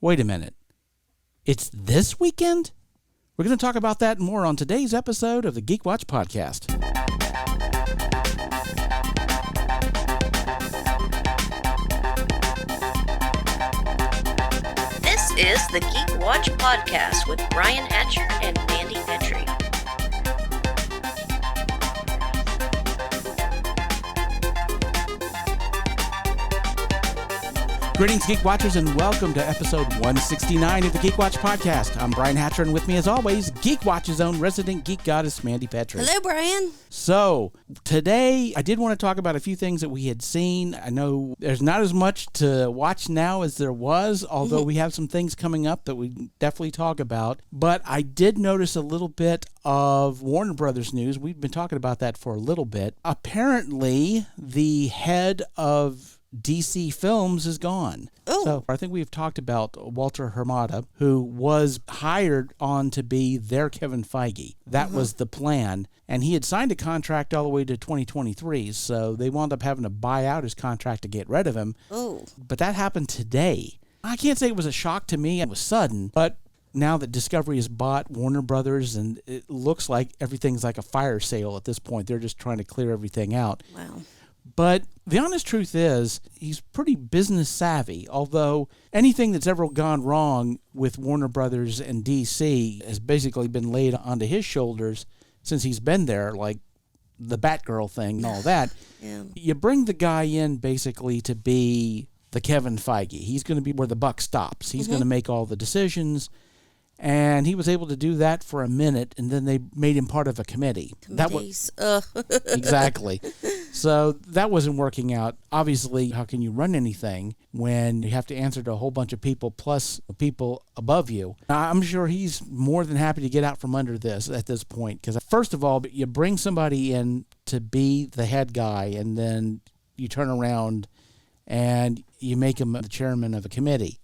Wait a minute. It's this weekend? We're going to talk about that and more on today's episode of the Geek Watch Podcast. This is the Geek Watch Podcast with Brian Hatcher and Mandy Petrie. Greetings, Geek Watchers, and welcome to episode 169 of the Geek Watch Podcast. I'm Brian Hatcher, and with me, as always, Geek Watch's own resident geek goddess, Mandy Petrie. Hello, Brian. So, today, I did want to talk about a few things that we had seen. I know there's not as much to watch now as there was, although we have some things coming up that we definitely talk about. But I did notice a little bit of Warner Brothers news. We've been talking about that for a little bit. Apparently, the head of DC Films is gone. Oh. So I think we've talked about Walter Hamada, who was hired on to be their Kevin Feige. That was the plan. And he had signed a contract all the way to 2023, so they wound up having to buy out his contract to get rid of him. Oh. But that happened today. I can't say it was a shock to me. It was sudden, but now that Discovery has bought Warner Brothers, and it looks like everything's like a fire sale at this point. They're just trying to clear everything out. Wow. But the honest truth is, he's pretty business savvy, although anything that's ever gone wrong with Warner Brothers and DC has basically been laid onto his shoulders since he's been there, like the Batgirl thing and all that. Yeah. You bring the guy in basically to be the Kevin Feige. He's going to be where the buck stops. He's going to make all the decisions. And he was able to do that for a minute, and then they made him part of a committee. Committees. Exactly. So that wasn't working out. Obviously, how can you run anything when you have to answer to a whole bunch of people plus people above you? I'm sure he's more than happy to get out from under this at this point. Because first of all, you bring somebody in to be the head guy, and then you turn around and you make him the chairman of a committee.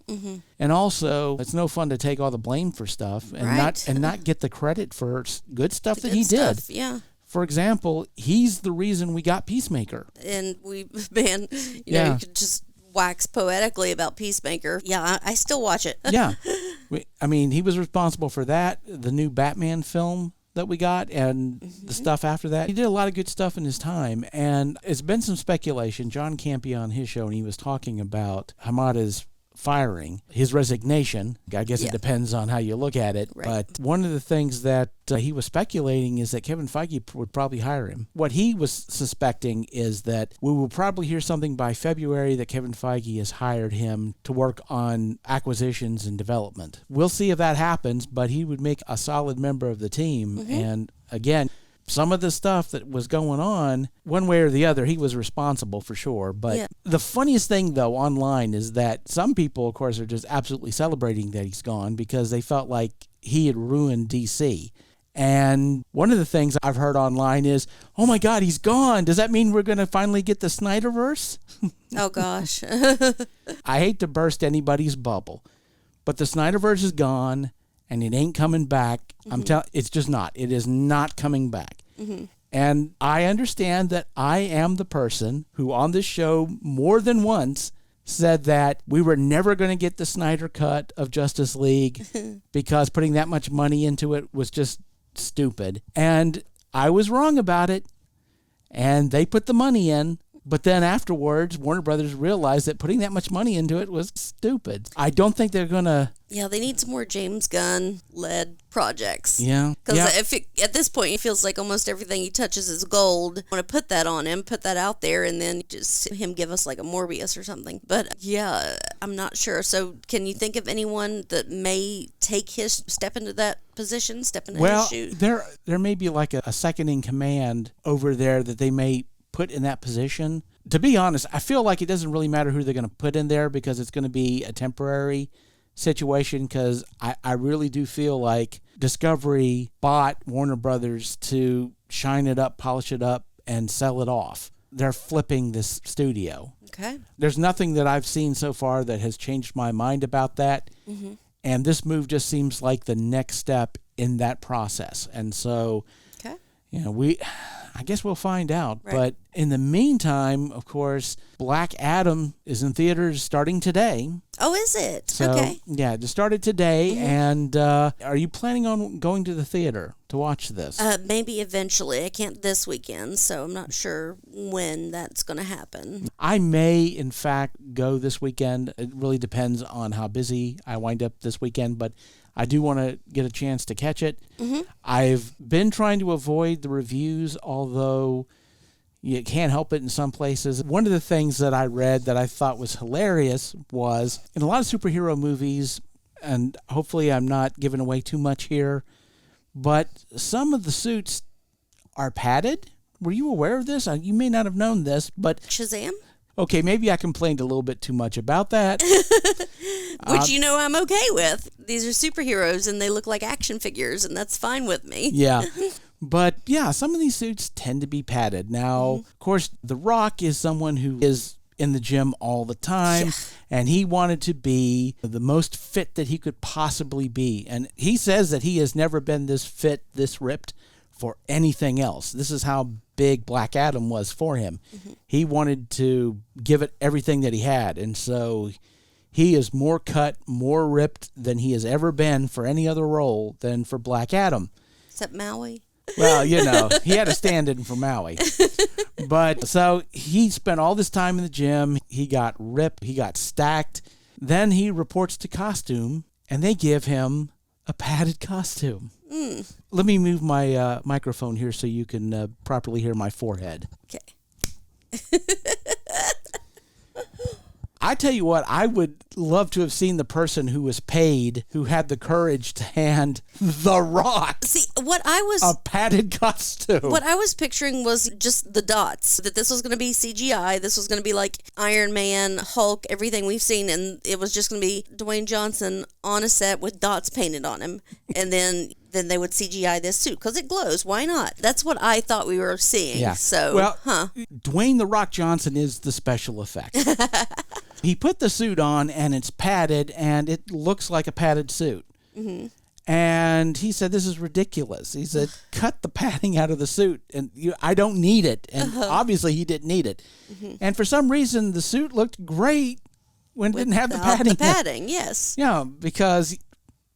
And also, it's no fun to take all the blame for stuff and not get the credit for good stuff that he did. Yeah. For example, he's the reason we got Peacemaker. And you could just wax poetically about Peacemaker. Yeah, I still watch it. Yeah. I mean, he was responsible for that, the new Batman film that we got, and the stuff after that. He did a lot of good stuff in his time, and it's been some speculation. John Campea on his show, and he was talking about Hamada's firing, his resignation. I guess it depends on how you look at it. Right. But one of the things that he was speculating is that Kevin Feige would probably hire him. What he was suspecting is that we will probably hear something by February that Kevin Feige has hired him to work on acquisitions and development. We'll see if that happens, but he would make a solid member of the team. And again, some of the stuff that was going on, one way or the other, he was responsible for sure. But the funniest thing, though, online is that some people, of course, are just absolutely celebrating that he's gone because they felt like he had ruined DC. And one of the things I've heard online is, oh my God, he's gone. Does that mean we're going to finally get the Snyderverse? Oh, gosh. I hate to burst anybody's bubble, but the Snyderverse is gone. And it ain't coming back. It's just not. It is not coming back. And I understand that I am the person who on this show more than once said that we were never going to get the Snyder cut of Justice League because putting that much money into it was just stupid. And I was wrong about it. And they put the money in. But then afterwards, Warner Brothers realized that putting that much money into it was stupid. I don't think they're going to... Yeah, they need some more James Gunn-led projects. Yeah. Because at this point, it feels like almost everything he touches is gold. I want to put that on him, put that out there, and then just him give us like a Morbius or something. But yeah, I'm not sure. So can you think of anyone that may take his step into that position, step into his shoes? There may be like a second in command over there that they may put in that position. To be honest, I feel like it doesn't really matter who they're going to put in there because it's going to be a temporary situation because I really do feel like Discovery bought Warner Brothers to shine it up, polish it up, and sell it off. They're flipping this studio. Okay. There's nothing that I've seen so far that has changed my mind about that. And this move just seems like the next step in that process. And so, okay. You know, I guess we'll find out. Right. But in the meantime, of course, Black Adam is in theaters starting today. Oh, is it? So, Okay. yeah, it started today. And are you planning on going to the theater to watch this? Maybe eventually. I can't this weekend, so I'm not sure when that's going to happen. I may, in fact, go this weekend. It really depends on how busy I wind up this weekend, but I do want to get a chance to catch it. I've been trying to avoid the reviews, although you can't help it in some places. One of the things that I read that I thought was hilarious was in a lot of superhero movies, and hopefully I'm not giving away too much here, but some of the suits are padded. Were you aware of this? You may not have known this, but... Shazam? Okay, maybe I complained a little bit too much about that. Which, I'm okay with. These are superheroes, and they look like action figures, and that's fine with me. Yeah. But, yeah, some of these suits tend to be padded. Now, of course, The Rock is someone who is in the gym all the time, and he wanted to be the most fit that he could possibly be. And he says that he has never been this fit, this ripped for anything else. This is how big Black Adam was for him. He wanted to give it everything that he had, and so he is more cut, more ripped than he has ever been for any other role than for Black Adam. Except Maui. Well, he had a stand-in for Maui. But so he spent all this time in the gym. He got ripped. He got stacked. Then he reports to costume, and they give him a padded costume. Let me move my microphone here so you can properly hear my forehead. Okay. I tell you what, I would love to have seen the person who was paid, who had the courage to hand The Rock See, what I was... a padded costume. What I was picturing was just the dots, that this was going to be CGI, this was going to be like Iron Man, Hulk, everything we've seen, and it was just going to be Dwayne Johnson on a set with dots painted on him, and then they would CGI this suit, because it glows, why not? That's what I thought we were seeing, Yeah. so, well, Dwayne The Rock Johnson is the special effect. He put the suit on, and it's padded, and it looks like a padded suit. And he said, this is ridiculous. He said, cut the padding out of the suit. And I don't need it. And obviously he didn't need it. And for some reason, the suit looked great when it didn't have the padding. The padding, yes. Yeah, because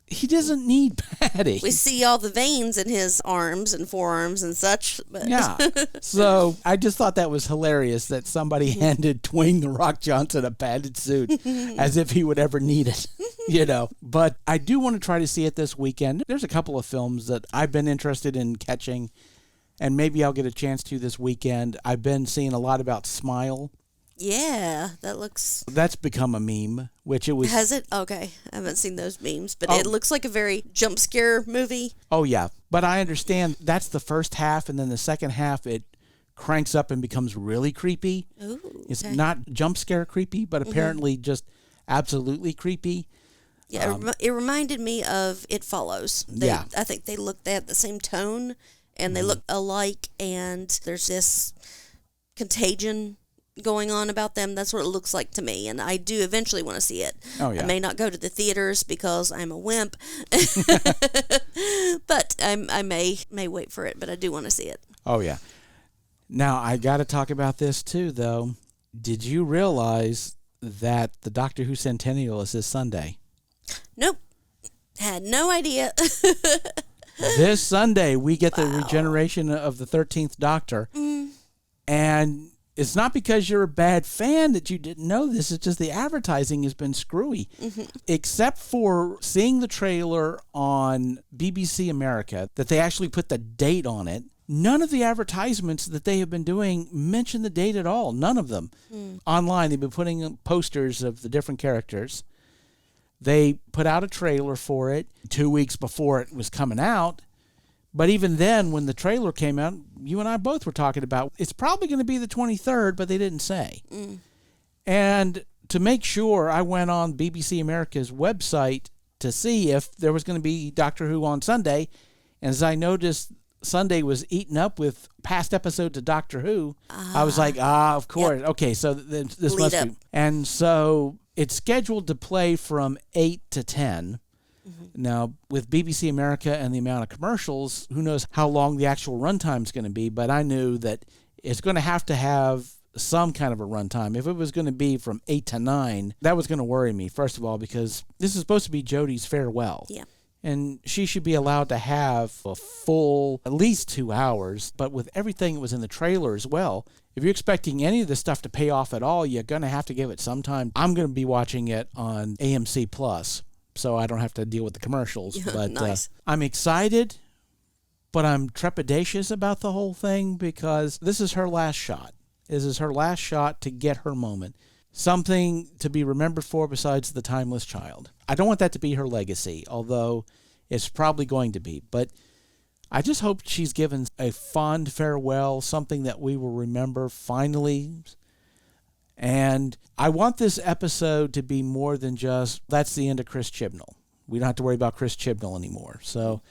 he doesn't need padding. We see all the veins in his arms and forearms and such. But Yeah. So I just thought that was hilarious that somebody handed Dwayne The Rock Johnson a padded suit as if he would ever need it, But I do want to try to see it this weekend. There's a couple of films that I've been interested in catching, and maybe I'll get a chance to this weekend. I've been seeing a lot about Smile. Yeah, that looks... That's become a meme, which it was... Has it? Okay. I haven't seen those memes, but it looks like a very jump scare movie. Oh, yeah. But I understand that's the first half, and then the second half, it cranks up and becomes really creepy. Ooh, It's not jump scare creepy, but apparently just absolutely creepy. Yeah, it reminded me of It Follows. Yeah. I think they have the same tone, and they look alike, and there's this contagion going on about them. That's what it looks like to me, and I do eventually want to see it. Oh, yeah. I may not go to the theaters because I'm a wimp, but I may wait for it, but I do want to see it. Oh, yeah. Now, I got to talk about this, too, though. Did you realize that the Doctor Who Centennial is this Sunday? Nope. Had no idea. This Sunday, we get the regeneration of the 13th Doctor. And it's not because you're a bad fan that you didn't know this. It's just the advertising has been screwy. Except for seeing the trailer on BBC America, that they actually put the date on it. None of the advertisements that they have been doing mention the date at all. None of them. Online, they've been putting posters of the different characters. They put out a trailer for it 2 weeks before it was coming out. But even then, when the trailer came out, you and I both were talking about, it's probably going to be the 23rd, but they didn't say. And to make sure, I went on BBC America's website to see if there was going to be Doctor Who on Sunday. And as I noticed, Sunday was eaten up with past episodes of Doctor Who. I was like, of course. Yep. Okay, so this Lead must up. be. And so it's scheduled to play from 8 to 10. Now, with BBC America and the amount of commercials, who knows how long the actual runtime is going to be, but I knew that it's going to have some kind of a runtime. If it was going to be from 8 to 9, that was going to worry me, first of all, because this is supposed to be Jodie's farewell. Yeah. And she should be allowed to have a full, at least 2 hours. But with everything that was in the trailer as well, if you're expecting any of this stuff to pay off at all, you're going to have to give it some time. I'm going to be watching it on AMC Plus, so I don't have to deal with the commercials. Yeah, but nice. I'm excited, but I'm trepidatious about the whole thing because this is her last shot. This is her last shot to get her moment. Something to be remembered for besides the timeless child. I don't want that to be her legacy, although it's probably going to be. But I just hope she's given a fond farewell, something that we will remember finally. And I want this episode to be more than just, that's the end of Chris Chibnall. We don't have to worry about Chris Chibnall anymore. So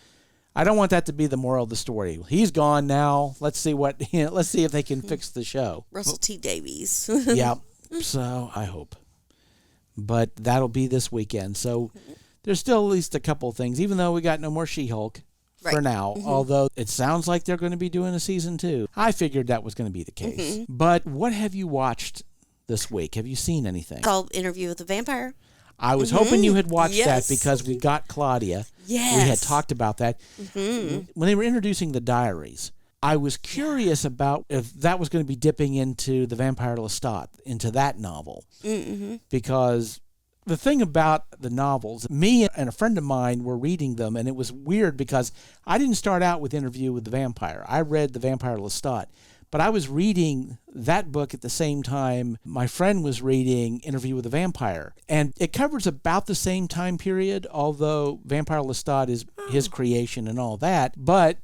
I don't want that to be the moral of the story. He's gone now. Let's see if they can fix the show. Russell T. Davies. Yeah. So I hope. But that'll be this weekend. So there's still at least a couple of things, even though we got no more She-Hulk for now. Although it sounds like they're going to be doing a season 2. I figured that was going to be the case. But what have you watched this week? Have you seen anything? Called Interview with the Vampire. I was hoping you had watched Yes. that because we got Claudia. Yes. We had talked about that. When they were introducing the diaries, I was curious about if that was going to be dipping into the Vampire Lestat, into that novel. Because the thing about the novels, me and a friend of mine were reading them, and it was weird because I didn't start out with Interview with the Vampire. I read the Vampire Lestat. But I was reading that book at the same time my friend was reading Interview with the Vampire. And it covers about the same time period, although Vampire Lestat is his creation and all that. But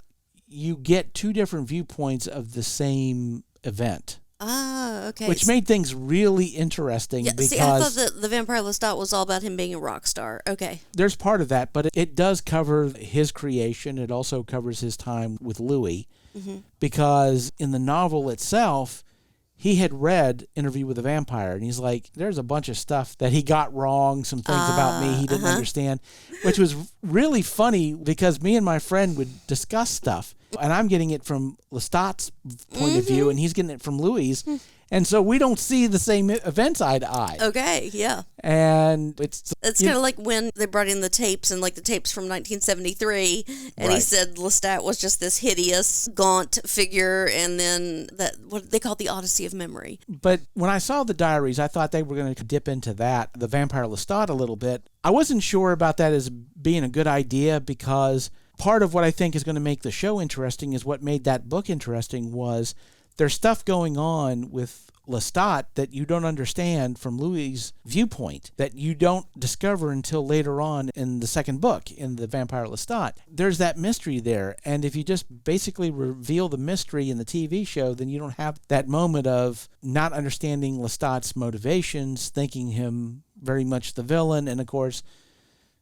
you get 2 different viewpoints of the same event. Ah, okay. Which made things really interesting because... See, I thought that the Vampire Lestat was all about him being a rock star. Okay. There's part of that, but it does cover his creation. It also covers his time with Louis. Because in the novel itself, he had read Interview with the Vampire, and he's like, there's a bunch of stuff that he got wrong, some things about me he didn't understand, which was really funny because me and my friend would discuss stuff, and I'm getting it from Lestat's point of view, and he's getting it from Louis'. And so we don't see the same events eye to eye. Okay, yeah. And it's kind of like when they brought in the tapes and like the tapes from 1973, and he said Lestat was just this hideous, gaunt figure, and then that what they call the Odyssey of Memory. But when I saw the diaries, I thought they were going to dip into that, the Vampire Lestat, a little bit. I wasn't sure about that as being a good idea because part of what I think is going to make the show interesting is what made that book interesting was there's stuff going on with Lestat that you don't understand from Louis' viewpoint that you don't discover until later on in the second book, in the Vampire Lestat. There's that mystery there, and if you just basically reveal the mystery in the TV show, then you don't have that moment of not understanding Lestat's motivations, thinking him very much the villain, and of course,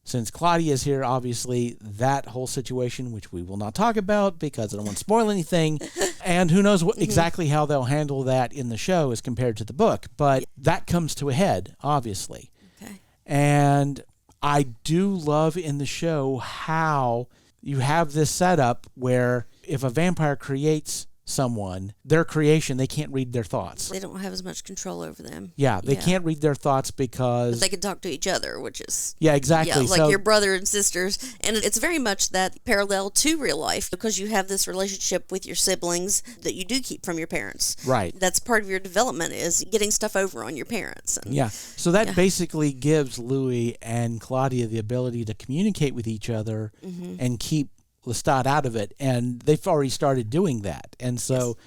since Claudia's here, obviously, that whole situation, which we will not talk about because I don't want to spoil anything, and who knows exactly how they'll handle that in the show as compared to the book, but that comes to a head, obviously. Okay. And I do love in the show how you have this setup where if a vampire creates someone, their creation, they can't read their thoughts. They don't have as much control over them. Yeah, they can't read their thoughts because... But they can talk to each other, which is... Yeah, exactly. Yeah, like your brother and sisters. And it's very much that parallel to real life because you have this relationship with your siblings that you do keep from your parents. Right. That's part of your development is getting stuff over on your parents. And, yeah. So that basically gives Louis and Claudia the ability to communicate with each other and keep Lestat out of it, and they've already started doing that. And so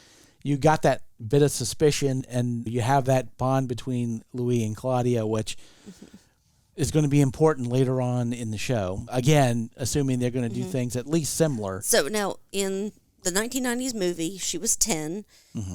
you got that bit of suspicion, and you have that bond between Louis and Claudia, which is going to be important later on in the show. Again, assuming they're going to do things at least similar. So now, in the 1990s movie, she was 10.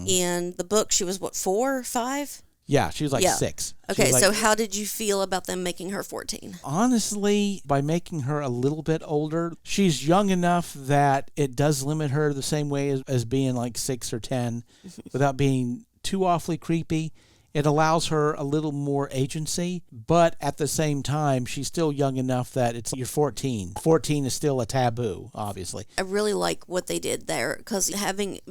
In the book, she was, 4 or 5? Yeah, she was like 6. Okay, so how did you feel about them making her 14? Honestly, by making her a little bit older, she's young enough that it does limit her the same way as being like 6 or 10 without being too awfully creepy. It allows her a little more agency, but at the same time, she's still young enough that you're 14. 14 is still a taboo, obviously. I really like what they did there, because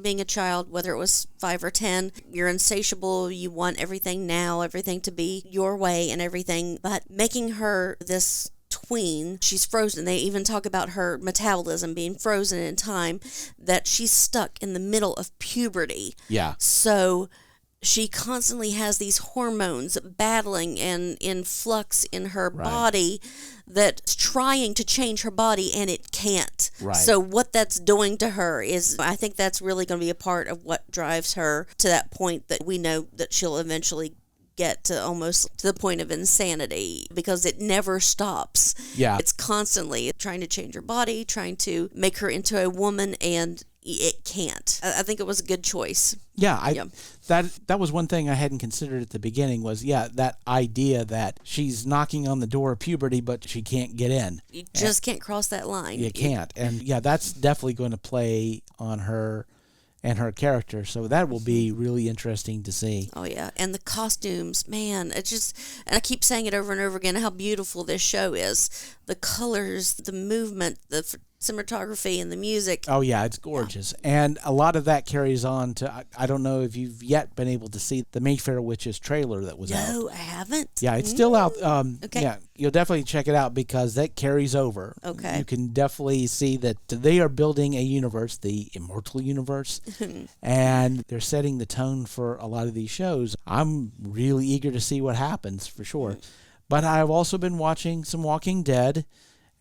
being a child, whether it was 5 or 10, you're insatiable, you want everything now, everything to be your way and everything, but making her this tween, she's frozen. They even talk about her metabolism being frozen in time, that she's stuck in the middle of puberty. Yeah. So she constantly has these hormones battling and in flux in her body that's trying to change her body, and it can't. Right. So what that's doing to her is, I think that's really going to be a part of what drives her to that point that we know that she'll eventually get to, almost to the point of insanity, because it never stops. Yeah. It's constantly trying to change her body, trying to make her into a woman, and it can't. I think it was a good choice. Yeah, that was one thing I hadn't considered at the beginning was, that idea that she's knocking on the door of puberty, but she can't get in. You just can't cross that line. You can't. And that's definitely going to play on her and her character. So that will be really interesting to see. Oh, yeah. And the costumes, man, it's just, and I keep saying it over and over again, how beautiful this show is. The colors, the movement, the cinematography, and the music. Oh, yeah, it's gorgeous. Yeah. And a lot of that carries on to, I don't know if you've yet been able to see the Mayfair Witches trailer that was out. No, I haven't. Yeah, it's still out. Okay. Yeah, you'll definitely check it out because that carries over. Okay. You can definitely see that they are building a universe, the immortal universe, and they're setting the tone for a lot of these shows. I'm really eager to see what happens, for sure. But I've also been watching some Walking Dead.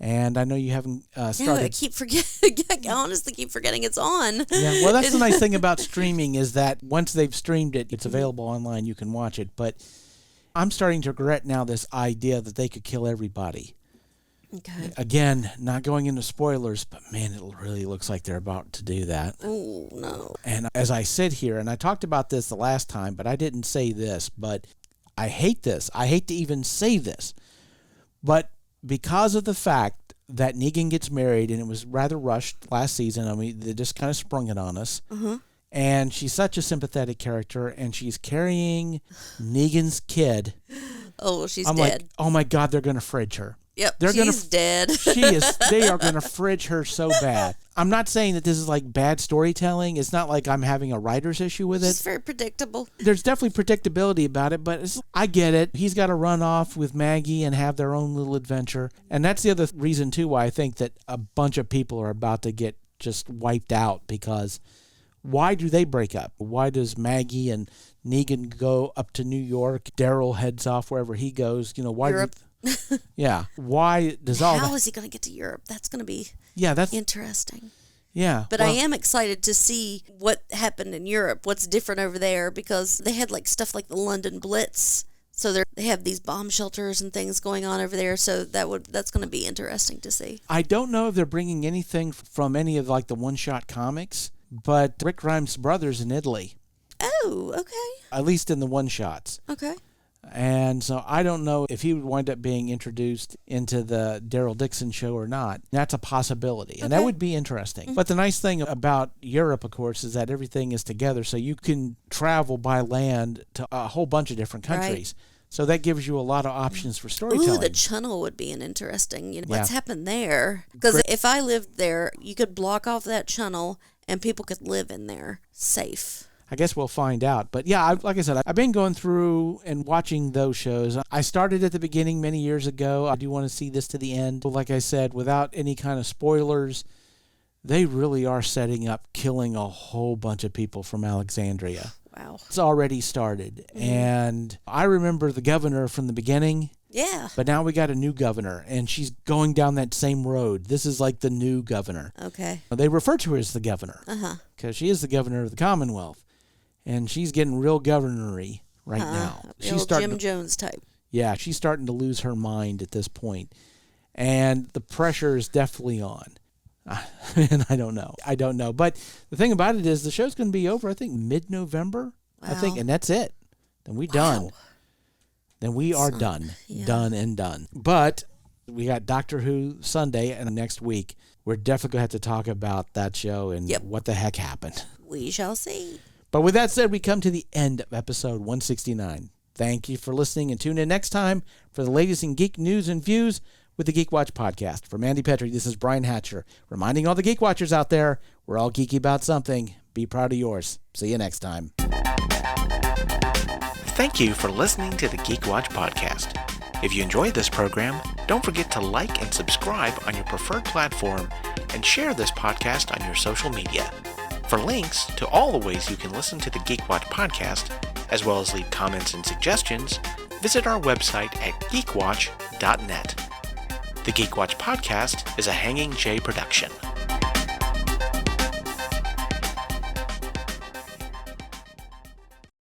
And I know you haven't started. No, I keep forgetting. I honestly keep forgetting it's on. Yeah, well, that's the nice thing about streaming is that once they've streamed it, it's available online. You can watch it. But I'm starting to regret now this idea that they could kill everybody. Okay. Again, not going into spoilers, but man, it really looks like they're about to do that. Oh, no. And as I sit here, and I talked about this the last time, but I didn't say this, but I hate this. I hate to even say this. But because of the fact that Negan gets married, and it was rather rushed last season, I mean, they just kind of sprung it on us. And she's such a sympathetic character, and she's carrying Negan's kid. Oh, she's I'm dead. like, oh my God, they're going to fridge her. Yep, They're she's dead. They are going to fridge her so bad. I'm not saying that this is like bad storytelling. It's not like I'm having a writer's issue with it. It's very predictable. There's definitely predictability about it, but I get it. He's got to run off with Maggie and have their own little adventure. And that's the other reason, too, why I think that a bunch of people are about to get just wiped out, because why do they break up? Why does Maggie and Negan go up to New York? Daryl heads off wherever he goes. Why? Europe. Yeah. Why does all that? How is he going to get to Europe? That's going to be that's interesting. Yeah. But I am excited to see what happened in Europe, what's different over there, because they had like stuff like the London Blitz. So they have these bomb shelters and things going on over there. So that's going to be interesting to see. I don't know if they're bringing anything from any of like the one-shot comics, but Rick Grimes' brothers in Italy. Oh, okay. At least in the one-shots. Okay. And so I don't know if he would wind up being introduced into the Daryl Dixon show or not. That's a possibility, and that would be interesting. But the nice thing about Europe, of course, is that everything is together, so you can travel by land to a whole bunch of different countries. Right. So that gives you a lot of options for storytelling. Ooh, the Channel would be an interesting, what's happened there. Because if I lived there, you could block off that Channel, and people could live in there safe. I guess we'll find out. But yeah, like I said, I've been going through and watching those shows. I started at the beginning many years ago. I do want to see this to the end. But like I said, without any kind of spoilers, they really are setting up killing a whole bunch of people from Alexandria. Wow. It's already started. And I remember the governor from the beginning. Yeah. But now we got a new governor, and she's going down that same road. This is like the new governor. Okay. They refer to her as the governor. Uh-huh. Because she is the governor of the Commonwealth. And she's getting real governory right now. She's starting Jim Jones type. Yeah, she's starting to lose her mind at this point. And the pressure is definitely on. And I don't know. But the thing about it is the show's going to be over, I think, mid-November. Wow. I think, and that's it. Then we're done. Then we are done. Yeah. Done and done. But we got Doctor Who Sunday, and next week we're definitely going to have to talk about that show and what the heck happened. We shall see. But with that said, we come to the end of episode 169. Thank you for listening, and tune in next time for the latest in geek news and views with the Geek Watch podcast. For Mandy Petrie, this is Brian Hatcher, reminding all the Geek Watchers out there, we're all geeky about something. Be proud of yours. See you next time. Thank you for listening to the Geek Watch podcast. If you enjoyed this program, don't forget to like and subscribe on your preferred platform and share this podcast on your social media. For links to all the ways you can listen to the Geek Watch podcast, as well as leave comments and suggestions, visit our website at geekwatch.net. The Geek Watch podcast is a Hanging J production.